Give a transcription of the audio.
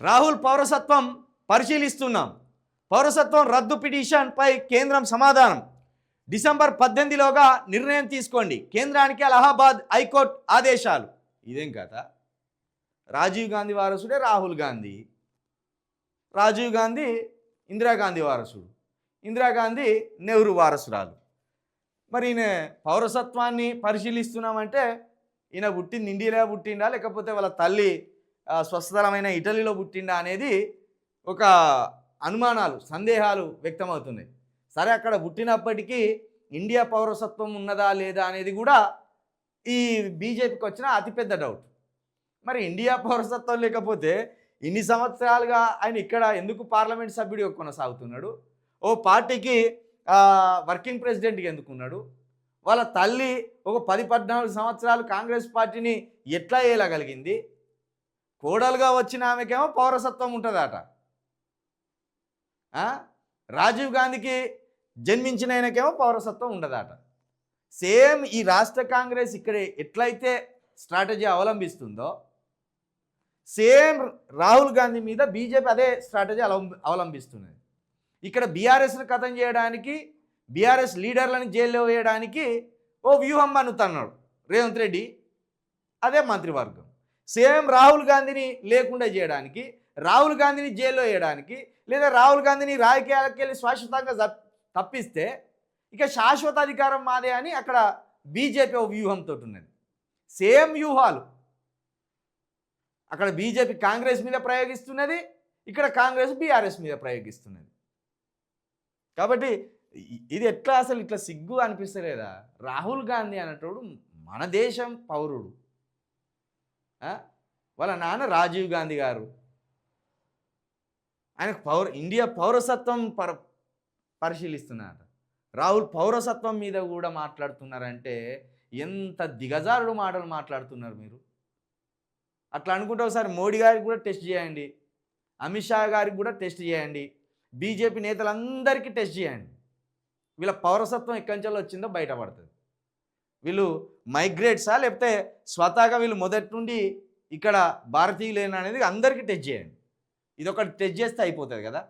రాహుల్ పౌరసత్వం పరిశీలిస్తున్నాం. పౌరసత్వం రద్దు పిటిషన్పై కేంద్రం సమాధానం. డిసెంబర్ 18లోగా నిర్ణయం తీసుకోండి. కేంద్రానికి అలహాబాద్ హైకోర్టు ఆదేశాలు. ఇదేం కదా, రాజీవ్ గాంధీ వారసుడే రాహుల్ గాంధీ. రాజీవ్ గాంధీ ఇందిరాగాంధీ వారసుడు, ఇందిరాగాంధీ నెహ్రూ వారసురాలు. మరి ఈయన పౌరసత్వాన్ని పరిశీలిస్తున్నామంటే ఈయన పుట్టింది ఇండియాలో పుట్టిండా లేకపోతే వాళ్ళ తల్లి స్వస్థలమైన ఇటలీలో పుట్టిండా అనేది ఒక అనుమానాలు, సందేహాలు వ్యక్తమవుతున్నాయి. సరే, అక్కడ పుట్టినప్పటికీ ఇండియా పౌరసత్వం ఉన్నదా లేదా అనేది కూడా ఈ బీజేపీకి వచ్చిన అతిపెద్ద డౌట్. మరి ఇండియా పౌరసత్వం లేకపోతే ఇన్ని సంవత్సరాలుగా ఆయన ఇక్కడ ఎందుకు పార్లమెంట్ సభ్యుడిగా కొనసాగుతున్నాడు? ఓ పార్టీకి వర్కింగ్ ప్రెసిడెంట్గా ఎందుకున్నాడు? వాళ్ళ తల్లి ఒక 10-14 సంవత్సరాలు కాంగ్రెస్ పార్టీని ఎట్లా వేయగలిగింది? కోడలుగా వచ్చిన ఆమెకేమో పౌరసత్వం ఉంటుందట. రాజీవ్ గాంధీకి జన్మించిన ఆయనకేమో పౌరసత్వం ఉండదట. సేమ్ ఈ రాష్ట్ర కాంగ్రెస్ ఇక్కడ ఎట్లయితే స్ట్రాటజీ అవలంబిస్తుందో సేమ్ రాహుల్ గాంధీ మీద బీజేపీ అదే స్ట్రాటజీ అవలంబిస్తున్నది. ఇక్కడ బీఆర్ఎస్ను ఖతం చేయడానికి, బీఆర్ఎస్ లీడర్లను జైల్లో వేయడానికి ఓ వ్యూహం పన్నుతున్నాడు రేవంత్ రెడ్డి, అదే మంత్రివర్గం. సేమ్ రాహుల్ గాంధీని లేకుండా చేయడానికి, రాహుల్ గాంధీని జైల్లో వేయడానికి, లేదా రాహుల్ గాంధీని రాజకీయాలకు వెళ్ళి శాశ్వతంగా తప్పిస్తే ఇక శాశ్వత అధికారం మాదే అని అక్కడ బీజేపీ ఓ వ్యూహంతో ఉన్నది. సేమ్ వ్యూహాలు అక్కడ బీజేపీ కాంగ్రెస్ మీద ప్రయోగిస్తున్నది, ఇక్కడ కాంగ్రెస్ బీఆర్ఎస్ మీద ప్రయోగిస్తున్నది. కాబట్టి ఇది ఎట్లా అసలు ఇట్లా సిగ్గు అనిపిస్తలేదా? రాహుల్ గాంధీ అనేటోడు మన దేశం పౌరుడు. వాళ్ళ నాన్న రాజీవ్ గాంధీ గారు, ఆయనకు ఇండియా పౌరసత్వం పరిశీలిస్తున్నారు. రాహుల్ పౌరసత్వం మీద కూడా మాట్లాడుతున్నారంటే ఎంత దిగజారుడు మాటలు మాట్లాడుతున్నారు మీరు. అట్లా అనుకుంటే ఒకసారి మోడీ గారికి కూడా టెస్ట్ చేయండి, అమిత్ షా గారికి కూడా టెస్ట్ చేయండి, బీజేపీ నేతలందరికీ టెస్ట్ చేయండి. వీళ్ళ పౌరసత్వం ఎక్కడి నుంచి వచ్చిందో బయటపడుతుంది. వీళ్ళు మైగ్రేట్సా లేకపోతే స్వతహాగా వీళ్ళు మొదటి నుండి ఇక్కడ భారతీయులేనా అనేది అందరికీ టెస్ట్ చేయండి. ఇది ఒకటి టెస్ట్ చేస్తే అయిపోతుంది కదా.